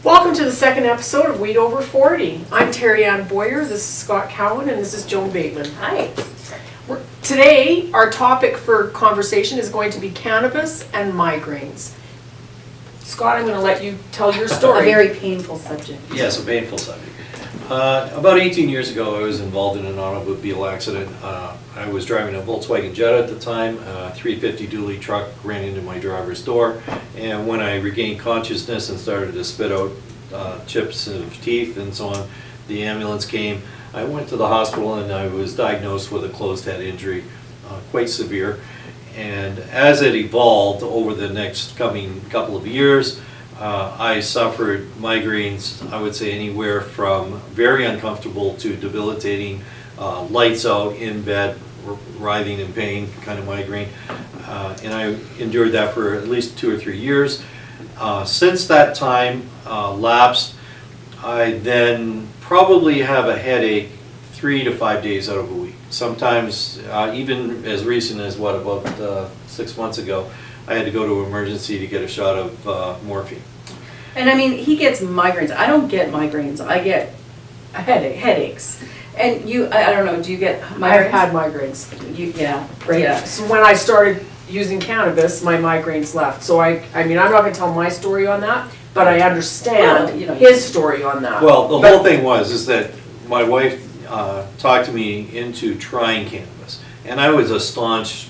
Welcome to the second episode of Weed Over 40. I'm Terry Ann Boyer, this is Scott Cowan, and this is Joan Bateman. Hi. Today, our topic for conversation is going to be cannabis and migraines. Scott, I'm going to let you tell your story. A very painful subject. Yes, a painful subject. About 18 years ago, I was involved in an automobile accident. I was driving a Volkswagen Jetta at the time. A 350 dually truck ran into my driver's door, and when I regained consciousness and started to spit out chips of teeth and so on, the ambulance came. I went to the hospital and I was diagnosed with a closed head injury, quite severe. And as it evolved over the next coming couple of years, I suffered migraines, I would say anywhere from very uncomfortable to debilitating, lights out, in bed, writhing in pain kind of migraine. And I endured that for at least 2 or 3 years. Since that time lapsed, I then probably have a headache 3 to 5 days out of a week. Sometimes even as recent as about 6 months ago, I had to go to emergency to get a shot of morphine. And I mean, he gets migraines. I don't get migraines. I get headaches. And you, I don't know, do you get migraines? I've had migraines. Yeah, Right. yeah. So when I started using cannabis, my migraines left. So I mean, I'm not going to tell my story on that, but I understand Well, you know, his story on that. Well, the whole thing is that my wife talked me into trying cannabis, and I was a staunch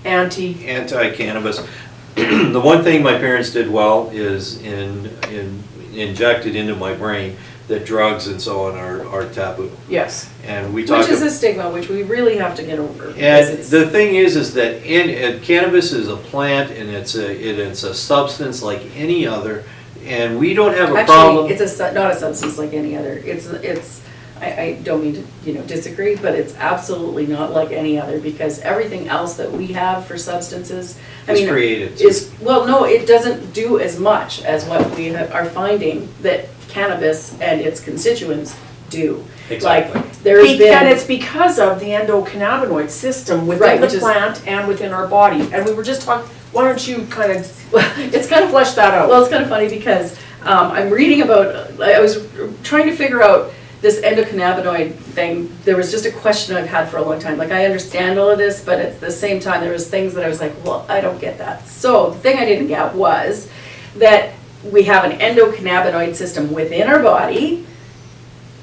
anti-cannabis. The one thing my parents did well is injected into my brain that drugs and so on are taboo. Yes. And we Which talked is a stigma which we really have to get over. And the thing is that cannabis is a plant, and it's a substance like any other, and we don't have a problem. Actually, it's not a substance like any other. I don't mean to disagree, but it's absolutely not like any other, because everything else that we have for substances, created. No, it doesn't do as much as what we are finding that cannabis and its constituents do. Exactly. Like And it's because of the endocannabinoid system within the plant and within our body. And we were just talking, why don't you kind of flesh that out? Well, it's kind of funny because I'm reading about, I was trying to figure out this endocannabinoid thing. There was just a question I've had for a long time. Like, I understand all of this, but at the same time, there was things that I was like, well, I don't get that. So the thing I didn't get was that we have an endocannabinoid system within our body,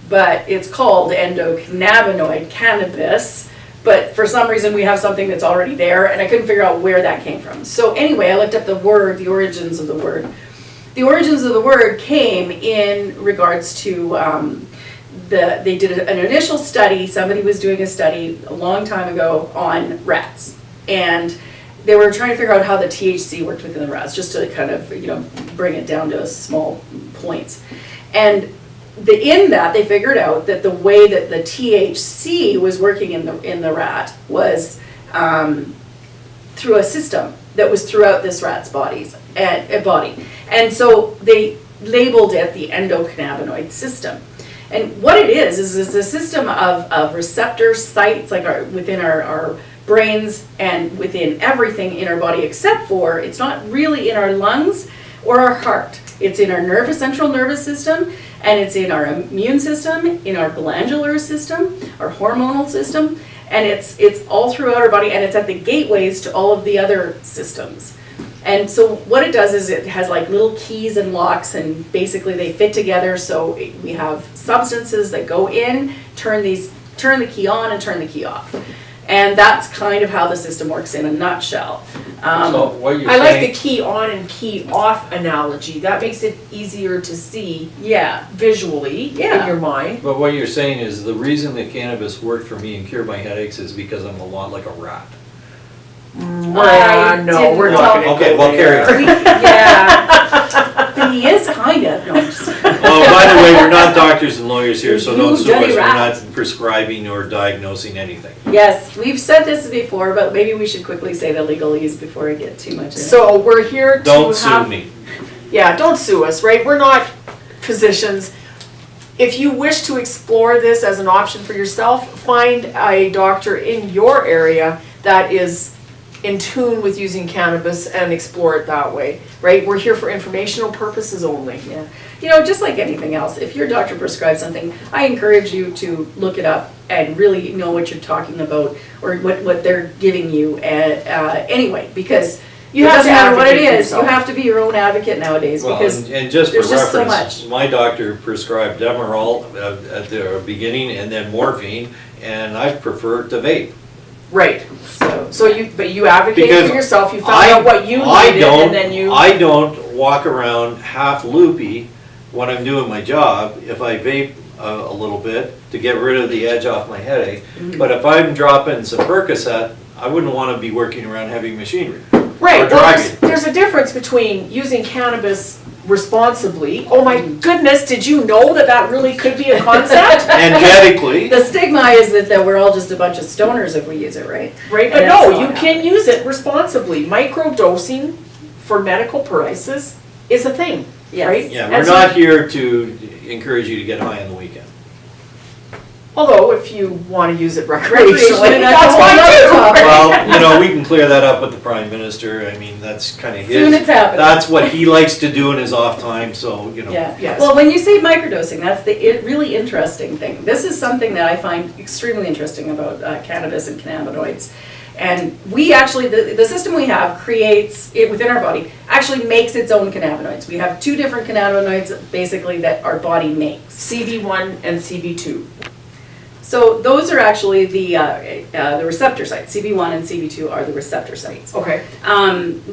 but it's called endocannabinoid cannabis. But for some reason, we have something that's already there, and I couldn't figure out where that came from. So anyway, I looked up the origins of the word. The origins of the word came in regards to they did an initial study. Somebody was doing a study a long time ago on rats, and they were trying to figure out how the THC worked within the rats, just to kind of bring it down to small points. And in that, they figured out that the way that the THC was working in the rat was through a system that was throughout this rat's body. And so they labeled it the endocannabinoid system. And what it is a system of receptor sites, like within our brains and within everything in our body, except for it's not really in our lungs or our heart. It's in our central nervous system, and it's in our immune system, in our glandular system, our hormonal system, and it's all throughout our body, and it's at the gateways to all of the other systems. And so what it does is it has like little keys and locks, and basically they fit together, so we have substances that go in, turn the key on and turn the key off. And that's kind of how the system works in a nutshell. So what you're I like saying, the key on and key off analogy. That makes it easier to see visually in your mind. but what you're saying is the reason that cannabis worked for me and cured my headaches is because I'm a lot like a rat. No, we're talking. Okay, well, carry on. But he is kind of. No, I'm just Oh, by the way, we're not doctors and lawyers here, so don't sue dirty us. We're rat. not prescribing or diagnosing anything. Yes, we've said this before, but maybe we should quickly say the legalese before I get too much in it. So we're here to Don't sue me. Yeah, don't sue us, right? We're not physicians. If you wish to explore this as an option for yourself, find a doctor in your area that is in tune with using cannabis and explore it that way, right? We're here for informational purposes only. Yeah, you know, just like anything else, if your doctor prescribes something, I encourage you to look it up and really know what you're talking about or what they're giving you anyway, because You it have doesn't to matter what it advocate for is, you yourself. have to be your own advocate nowadays, Well, because and just for there's just so reference, much. my doctor prescribed Demerol at the beginning and then morphine, and I prefer to vape. Right. So, So you advocated Because for yourself, you found I- out what you I needed, don't- and then you. I don't walk around half loopy when I'm doing my job if I vape a little bit to get rid of the edge off my headache. Mm-hmm. But if I'm dropping some Percocet, I wouldn't want to be working around heavy machinery. Right, Or well, driving. there's a difference between using cannabis responsibly. Oh my goodness, did you know that really could be a concept? And medically, the stigma is that we're all just a bunch of stoners if we use it, right? Right, And but that's no, not you happening. can use it responsibly. Microdosing for medical purposes is a thing, Yes. right? yeah, And we're so- not here to encourage you to get high on the weekend. Although, if you want to use it Recreationally, recreationally, that's that's a whole fine nother too. topic. Well, we can clear that up with the Prime Minister. I mean, that's kind of Soon his, it's happening. that's what he likes to do in his off time, so, Yeah. Yes. Well, when you say microdosing, that's the really interesting thing. This is something that I find extremely interesting about cannabis and cannabinoids. And we actually, the system we have creates it within our body, actually makes its own cannabinoids. We have two different cannabinoids basically that our body makes. CB1 and CB2. So those are actually the receptor sites. CB1 and CB2 are the receptor sites Okay.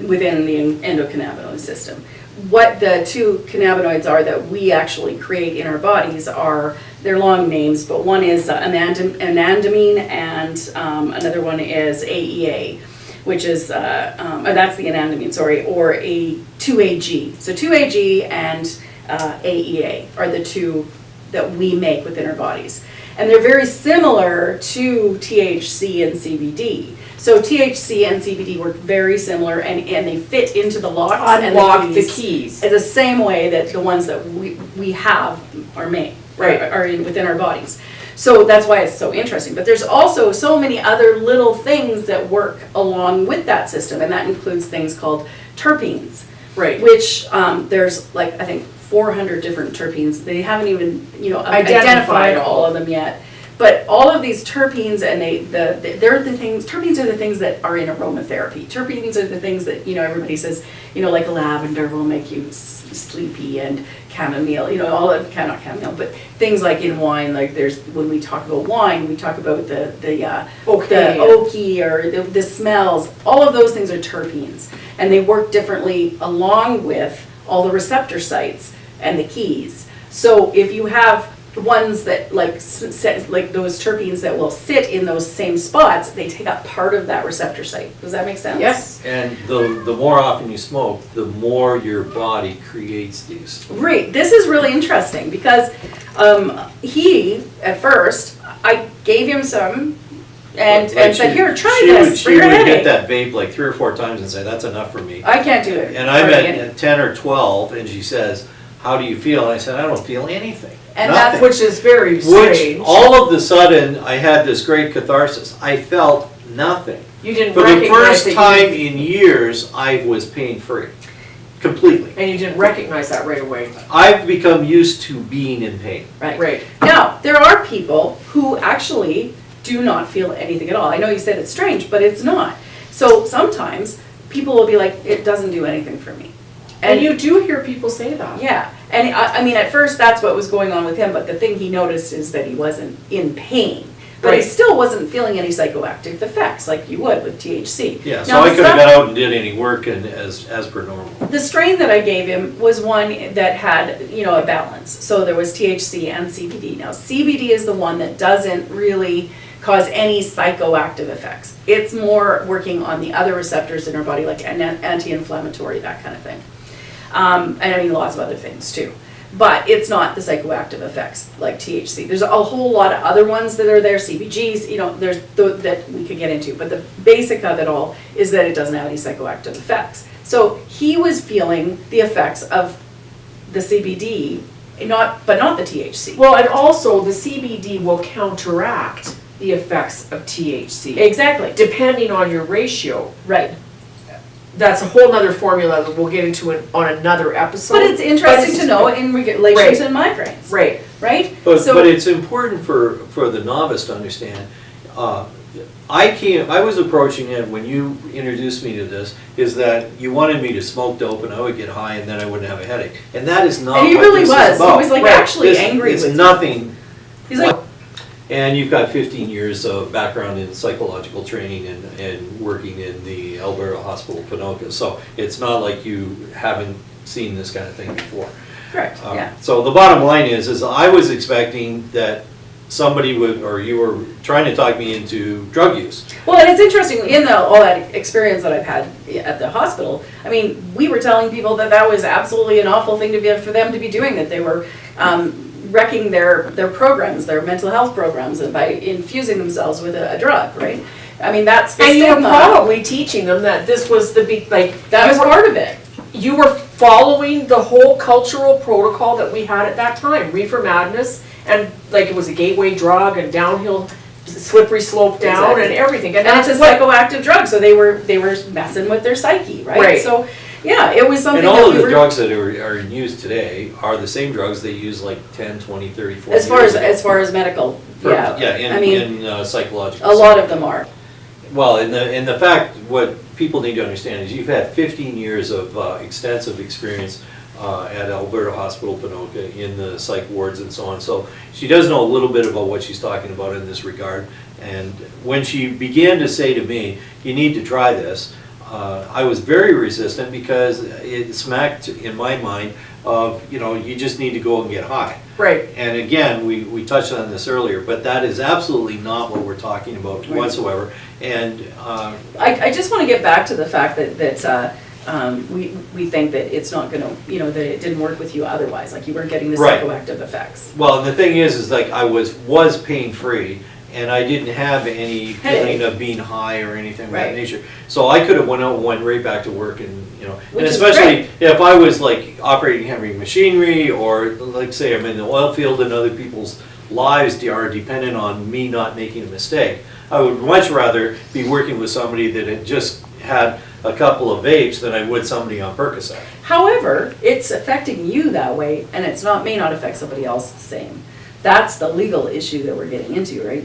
within the endocannabinoid system. What the two cannabinoids are that we actually create in our bodies are, they're long names, but one is anandamine and another one is AEA, which is, that's the anandamine, sorry, or a 2AG. So 2AG and AEA are the two that we make within our bodies. And they're very similar to THC and CBD. So THC and CBD work very similar, and they fit into the locks and Unlock the keys keys. the same way that the ones that we have are made, Right. are within our bodies. So that's why it's so interesting. But there's also so many other little things that work along with that system, and that includes things called terpenes, Right. which there's like, I think, 400 different terpenes. They haven't even, Identified identified all of them yet. But all of these terpenes, and they're the things. Terpenes are the things that are in aromatherapy. Terpenes are the things that everybody says. Like lavender will make you sleepy, and chamomile. All of not chamomile, but things like in wine. Like when we talk about wine, we talk about the oaky or the smells. All of those things are terpenes, and they work differently along with all the receptor sites and the keys. So if you have ones that like those terpenes that will sit in those same spots, they take up part of that receptor site. Does that make sense? Yes. And the more often you smoke, the more your body creates these. Right. This is really interesting because he, at first, I gave him some and said, here, try this for your She would hit headache. that vape like 3 or 4 times and say, that's enough for me. I can't do it. And I'm hardly any. at 10 or 12, and she says, how do you feel? And I said, I don't feel anything. And Nothing. Which is very Which, strange. all of the sudden, I had this great catharsis. I felt nothing. You didn't For the recognize first that time you, in years, I was pain-free. Completely. and you didn't recognize that right away. I've become used to being in pain. Right. Now, there are people who actually do not feel anything at all. I know you said it's strange, but it's not. So sometimes people will be like, it doesn't do anything for me. And you do hear people say that. Yeah, and I mean, at first that's what was going on with him, but the thing he noticed is that he wasn't in pain. But he Right. still wasn't feeling any psychoactive effects like you would with THC. Yeah, so Now, I the could have stuff- got out and did any work and as per normal. The strain that I gave him was one that had, a balance. So there was THC and CBD. Now, CBD is the one that doesn't really cause any psychoactive effects. It's more working on the other receptors in our body, like anti-inflammatory, that kind of thing. And I mean, lots of other things too. But it's not the psychoactive effects like THC. There's a whole lot of other ones that are there, CBGs, there's that we could get into. But the basic of it all is that it doesn't have any psychoactive effects. So he was feeling the effects of the CBD, but not the THC. Well, and also the CBD will counteract the effects of THC. Exactly, Depending on your ratio. right. That's a whole nother formula that we'll get into on another episode. But it's interesting to know in relation Right. to migraines, Right. right? But So- it's important for the novice to understand. I was approaching it when you introduced me to this, is that you wanted me to smoke dope and I would get high and then I wouldn't have a headache. And that is not And he what really this was. is about. He was like Right. actually angry It's with you. nothing. He's like, And you've got 15 years of background in psychological training and working in the Alberta Hospital, Ponoka. So it's not like you haven't seen this kind of thing before. correct, yeah. So the bottom line is I was expecting that somebody would, or you were trying to talk me into drug use. Well, and it's interesting, in all that experience that I've had at the hospital, I mean, we were telling people that that was absolutely an awful thing for them to be doing, that they were wrecking their programs, their mental health programs, by infusing themselves with a drug, right? I mean, that's the And you were stigma. probably teaching them that this was the big, like. That was part of it. You were following the whole cultural protocol that we had at that time, reefer madness, and like it was a gateway drug and downhill, slippery slope down Exactly. and everything. And it's a psychoactive drug, so they were messing with their psyche, right? Right. So, yeah, it was something And that all of we the were. drugs that are in use today are the same drugs they use like 10, 20, 30, 40 As far years as ago. medical, For- yeah. I mean, in psychological. a lot of them are. Well, in the fact, what people need to understand is you've had 15 years of extensive experience at Alberta Hospital, Ponoka, in the psych wards and so on. So she does know a little bit about what she's talking about in this regard. And when she began to say to me, you need to try this, I was very resistant because it smacked in my mind of, you just need to go and get high. Right. And again, we touched on this earlier, but that is absolutely not what we're talking about Right. whatsoever. And I just want to get back to the fact that we think that it's not going to, that it didn't work with you otherwise, like you weren't getting the Right. psychoactive effects. well, and the thing is like I was pain-free, and I didn't have any feeling of being high or anything of that Right. nature. So I could have went right back to work, and Which and is especially if I was like operating heavy machinery, or like say I'm in the oil field and other people's lives are dependent on me not making a mistake. I would much rather be working with somebody that had just had a couple of vapes than I would somebody on Percocet. However, it's affecting you that way, and may not affect somebody else the same. That's the legal issue that we're getting into, right?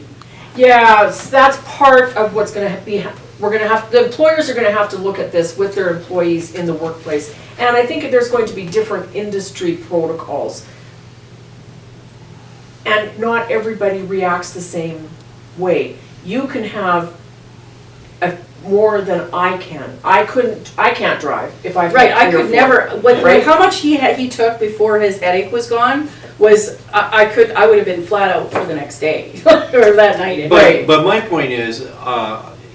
Yeah, so that's part of what's gonna be, the employers are gonna have to look at this with their employees in the workplace. And I think there's going to be different industry protocols. And not everybody reacts the same way. You can have more than I can. I can't drive if I've Right, had I 3 or could 4. never, Right. how much he took before his headache was gone was, I would have been flat out for the next day, or that night. But my point is,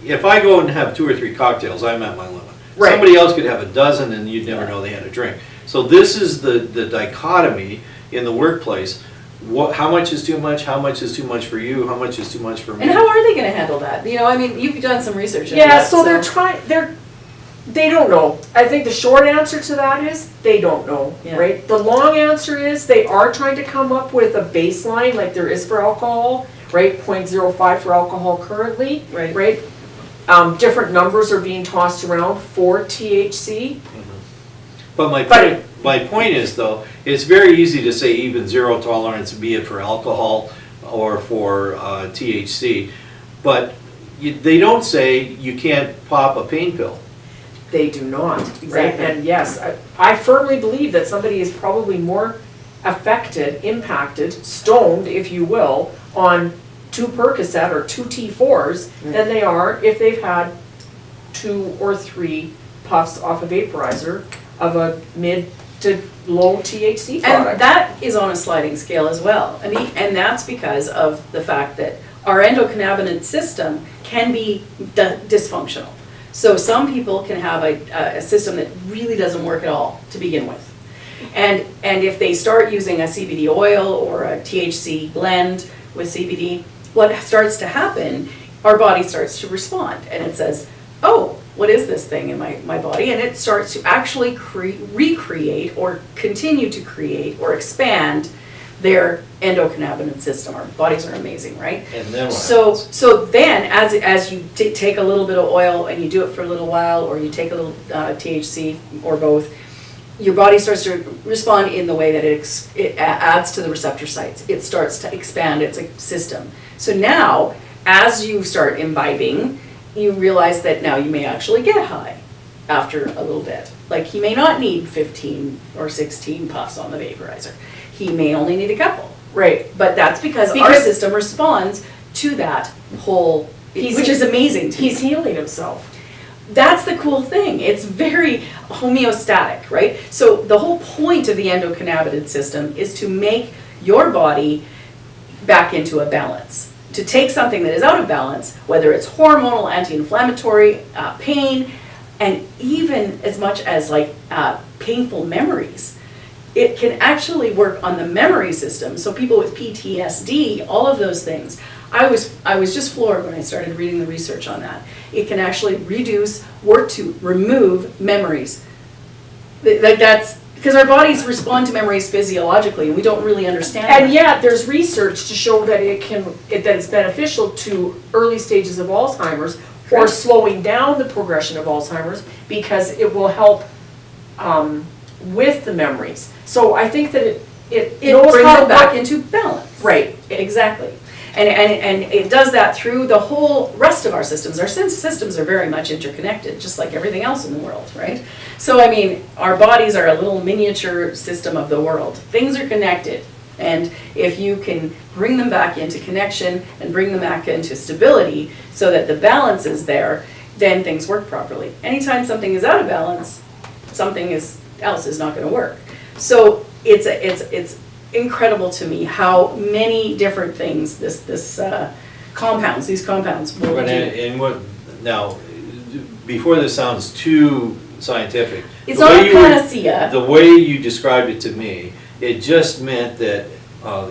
if I go and have 2 or 3 cocktails, I'm at my limit. Right. Somebody else could have a dozen and you'd never know they had a drink. So this is the dichotomy in the workplace. How much is too much? How much is too much for you? How much is too much for me? And how are they gonna handle that? I mean, you've done some research on Yeah, that, so they don't know. I think the short answer to that is they don't know, Yeah. right? The long answer is they are trying to come up with a baseline like there is for alcohol, right? 0.05 for alcohol currently, Right. right? Different numbers are being tossed around for THC. But my point is though, it's very easy to say even zero tolerance, be it for alcohol or for THC, but they don't say you can't pop a pain pill. They do not, right? Exactly. And yes, I firmly believe that somebody is probably more affected, impacted, stoned, if you will, on 2 Percocet or 2 T4s than they are if they've had 2 or 3 puffs off a vaporizer of a mid to low THC product. And that is on a sliding scale as well. I mean, and that's because of the fact that our endocannabinoid system can be dysfunctional. So some people can have a system that really doesn't work at all to begin with. And if they start using a CBD oil or a THC blend with CBD, what starts to happen, our body starts to respond and it says, oh, what is this thing in my body? And it starts to actually recreate or continue to create or expand their endocannabinoid system. Our bodies are amazing, right? And then what So, happens? so then, as you take a little bit of oil and you do it for a little while, or you take a little THC or both, your body starts to respond in the way that it adds to the receptor sites. It starts to expand its system. So now, as you start imbibing, you realize that now you may actually get high after a little bit. Like, he may not need 15 or 16 puffs on the vaporizer. He may only need a couple. Right. But that's because our Because- system responds to that whole, which is amazing to me. He's healing himself. That's the cool thing. It's very homeostatic, right? So the whole point of the endocannabinoid system is to make your body back into a balance. To take something that is out of balance, whether it's hormonal, anti-inflammatory, pain, and even as much as like painful memories. It can actually work on the memory system. So people with PTSD, all of those things. I was just floored when I started reading the research on that. It can actually work to remove memories. That's because our bodies respond to memories physiologically, and we don't really understand And that. yet, there's research to show that that it's beneficial to early stages of Alzheimer's or Correct. slowing down the progression of Alzheimer's because it will help with the memories. So I think that it knows brings how to it back work. into balance. Right. Exactly. And it does that through the whole rest of our systems. Our systems are very much interconnected, just like everything else in the world, right? So, I mean, our bodies are a little miniature system of the world. Things are connected. And if you can bring them back into connection and bring them back into stability so that the balance is there, then things work properly. Anytime something is out of balance, something else is not going to work. So it's incredible to me how many different things these compounds will But do. and what, now, before this sounds too scientific. It's the not way a you were- panacea. The way you described it to me, it just meant that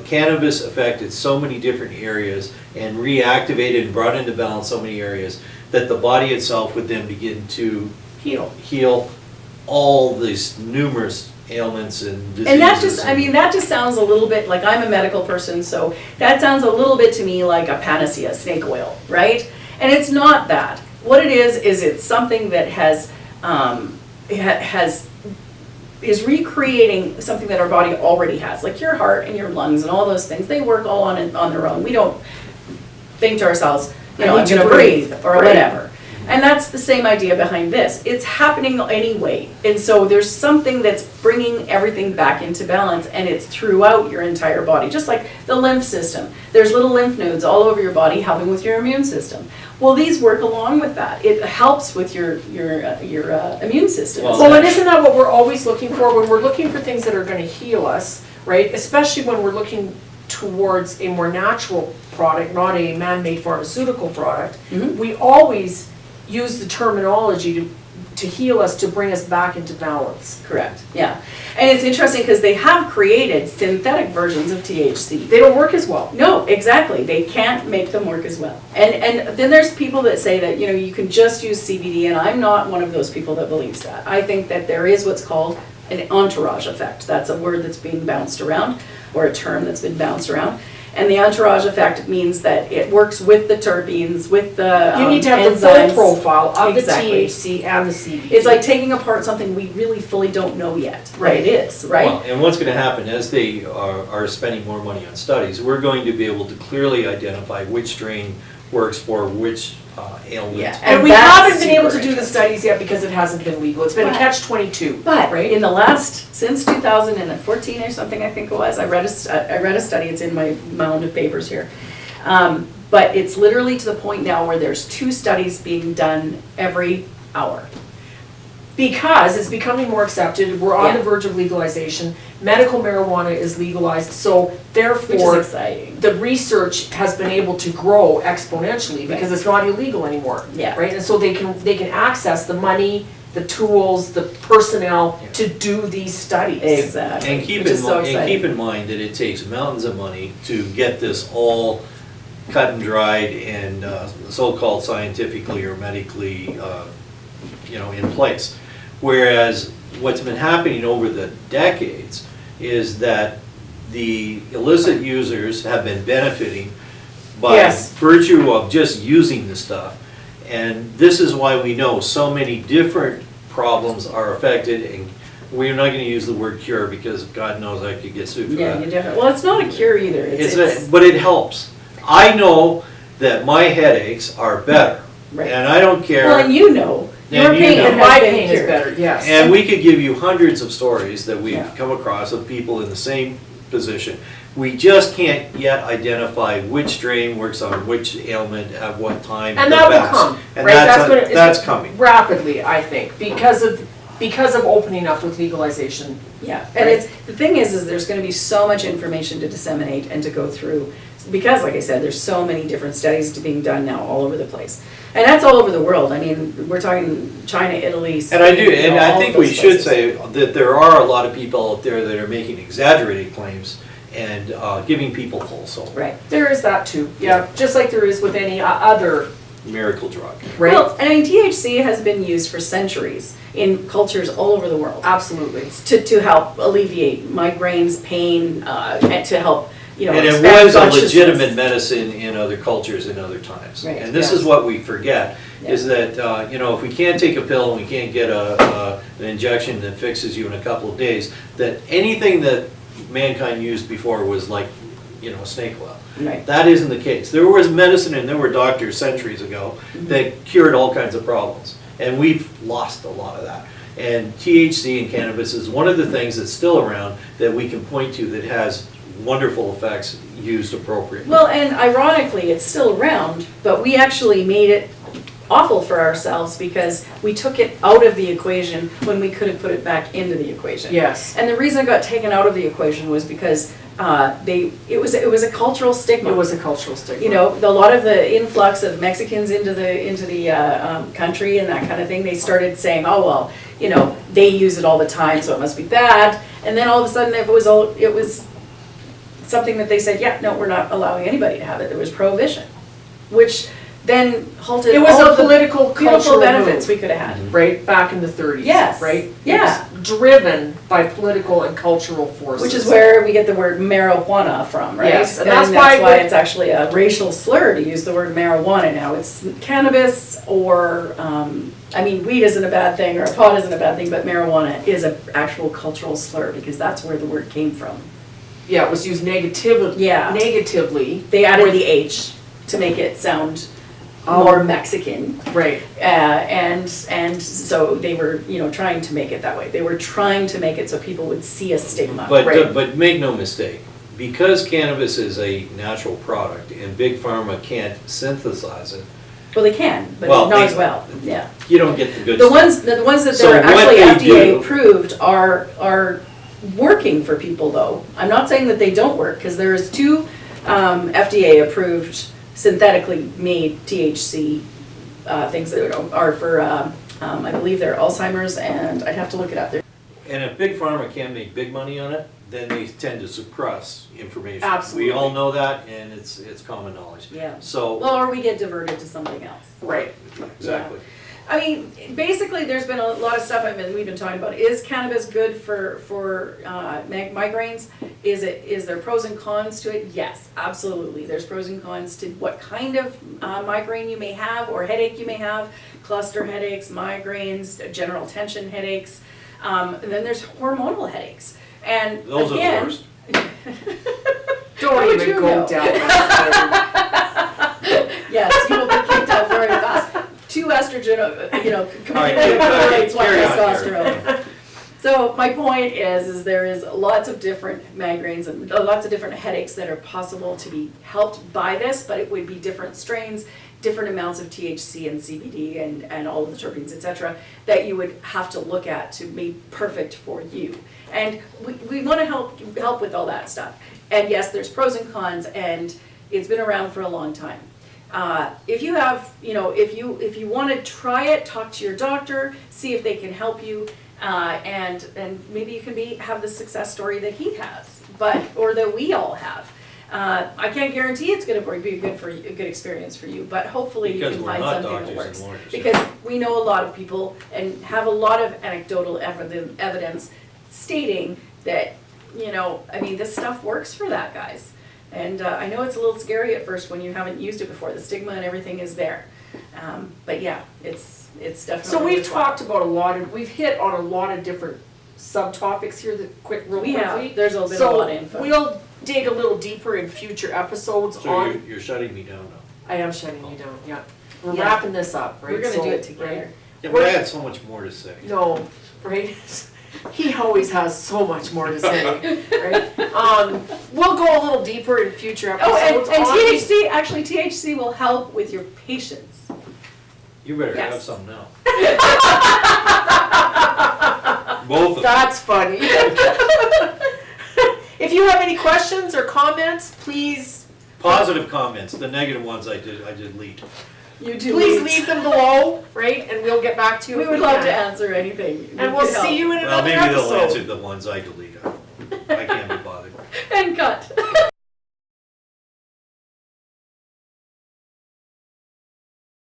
cannabis affected so many different areas and reactivated and brought into balance so many areas that the body itself would then begin to heal all these numerous ailments and diseases. And that just sounds a little bit like, I'm a medical person, so that sounds a little bit to me like a panacea, snake oil, right? And it's not that. What it is it's something that is recreating something that our body already has, like your heart and your lungs and all those things. They work all on their own. We don't think to ourselves, I I'm need to gonna breathe or Right. whatever. And that's the same idea behind this. It's happening anyway. And so there's something that's bringing everything back into balance, and it's throughout your entire body, just like the lymph system. There's little lymph nodes all over your body helping with your immune system. Well, these work along with that. It helps with your immune system. Well, and isn't that what we're always looking for when we're looking for things that are going to heal us, right? Especially when we're looking towards a more natural product, not a man-made pharmaceutical product. Mhm. We always use the terminology to heal us, to bring us back into balance. Correct, yeah. And it's interesting because they have created synthetic versions of THC. They don't work as well. No, exactly. They can't make them work as well. And then there's people that say that, you can just use CBD, and I'm not one of those people that believes that. I think that there is what's called an entourage effect. That's a word that's being bounced around, or a term that's been bounced around. And the entourage effect means that it works with the terpenes, with the You need to have the enzymes. full profile of Exactly. the THC and the CBD. It's like taking apart something we really fully don't know yet. Right. It is, right? Well, and what's going to happen as they are spending more money on studies, we're going to be able to clearly identify which strain works for which ailment. Yeah. And we that's haven't been able to super do the interesting. studies yet because it hasn't been legal. It's been a But- catch-22, But right? in the since 2014 or something, I think it was, I read a study, it's in my mound of papers here. But it's literally to the point now where there's 2 studies being done every hour. Because it's becoming more accepted, we're on the Yeah. verge of legalization, medical marijuana is legalized, so Which is therefore, exciting. the research has been able to grow exponentially because Right. it's not illegal anymore. Yeah. Right, and so they can access the money, the tools, the personnel Yeah. to do these studies. Exactly. And keep Which is so and keep exciting. in mind that it takes mountains of money to get this all cut and dried and so-called scientifically or medically, in place. Whereas what's been happening over the decades is that the illicit users have been benefiting by Yes. virtue of just using the stuff. And this is why we know so many different problems are affected, and we're not gonna use the word cure because God knows I could get sued for Yeah, that. you definitely, well, it's not a cure either, But it helps. I know that my headaches are better, right. and I don't care. Well, and you know, your And you pain know. has And my been pain is cured. better, yes. And we could give you hundreds of stories that we've Yeah. come across of people in the same position. We just can't yet identify which strain works on which ailment at what time. And the that will best. come, And right? that's It's coming. rapidly, I think, because of opening up with legalization. Yeah, and it's, the thing is there's gonna be so much information to disseminate and to go through, because like I said, there's so many different studies being done now all over the place. And that's all over the world, I mean, we're talking China, Italy, Spain. And I do, you and know, I all think of we those should places. say that there are a lot of people out there that are making exaggerated claims and giving people false hope. Right. There is that too, yeah, just like there is with any other, Miracle drug. right? Well, I mean, THC has been used for centuries in cultures all over the world Absolutely. to help alleviate migraines, pain, and to help, you know, And it expand was a consciousness. legitimate medicine in other cultures in other times. Right, And this yes. is what we forget, is that, you know, if we can't take a pill and we can't get an injection that fixes you in a couple of days, that anything that mankind used before was like, you know, snake oil. Right. That isn't the case. There was medicine and there were doctors centuries ago that cured all kinds of problems. And we've lost a lot of that. And THC and cannabis is one of the things that's still around that we can point to that has wonderful effects used appropriately. Well, and ironically, it's still around, but we actually made it awful for ourselves because we took it out of the equation when we could have put it back into the equation. Yes. And the reason it got taken out of the equation was because it was a cultural stigma. It was a cultural stigma. You know, a lot of the influx of Mexicans into the country and that kind of thing, they started saying, oh, well, you know, they use it all the time, so it must be bad. And then all of a sudden, it was something that they said, yeah, no, we're not allowing anybody to have it. There was prohibition, which then halted It was all a of the political, beautiful cultural benefits move, we could have had. right, back in the 30s. Yes, Right? yeah. It was driven by political and cultural forces. Which is where we get the word marijuana from, right? Yes, and that's why it's actually a racial slur to use the word marijuana now. It's cannabis or, I mean, weed isn't a bad thing or a pot isn't a bad thing, but marijuana is an actual cultural slur because that's where the word came from. Yeah, it was used negatively. Yeah. Negatively. They added the H to make it sound more Mexican. Right. And so they were, you know, trying to make it that way. They were trying to make it so people would see a stigma. But make no mistake, because cannabis is a natural product and Big Pharma can't synthesize it, Well, they can, but Well, not they- as well, yeah. you don't get the good The stuff. ones that So they're what actually they FDA do- approved are working for people though. I'm not saying that they don't work, because there's two FDA approved synthetically made THC things that are for, I believe they're Alzheimer's, and I'd have to look it up. And if Big Pharma can make big money on it, then they tend to suppress information. Absolutely. We all know that, and it's common knowledge. Yeah. So, Well, or we get diverted to something else. Right. exactly. I mean, basically, there's been a lot of stuff we've been talking about. Is cannabis good for migraines? Is there pros and cons to it? Yes, absolutely. There's pros and cons to what kind of migraine you may have or headache you may have. Cluster headaches, migraines, general tension headaches. And then there's hormonal headaches. And Those again, are the worst. Don't How would even you go know? down that yes, you will be kicked out very fast. Two estrogen, you know, All right, completely correlates one carry on, testosterone. So my point is there is lots of different migraines and lots of different headaches that are possible to be helped by this, but it would be different strains, different amounts of THC and CBD and all of the terpenes, et cetera, that you would have to look at to be perfect for you. And we want to help with all that stuff. And yes, there's pros and cons, and it's been around for a long time. If you have, you know, if you want to try it, talk to your doctor, see if they can help you, and maybe you can have the success story that he has, or that we all have. I can't guarantee it's going to be a good experience for you, but hopefully Because you can we're find not something that doctors works. and lawyers. Because we know a lot of people and have a lot of anecdotal evidence stating that you know, I mean, this stuff works for that, guys. And I know it's a little scary at first when you haven't used it before. The stigma and everything is there. But yeah, it's definitely. So we've worthwhile. talked about we've hit on a lot of different subtopics here that real We quickly. have. There's been a lot of info. So we'll dig a little deeper in future episodes So on. you're shutting me down now. I am shutting you down, yeah. We're Yeah. wrapping this up, right? We're gonna So, do it together. right? Yeah, but I had so much more to say. No, right? He always has so much more to say, right? We'll go a little deeper in future Oh, episodes. and on- THC, actually THC will help with your patience. You better have Yes. some now. Both of them. That's funny. If you have any questions or comments, please, Positive comments, the negative ones I delete. You do. please leave them below, right? And we'll get back to you. We if would love to can. answer anything. And we'll see you in Well, another maybe they'll answer episode. the ones I delete. I can't be bothered. And cut.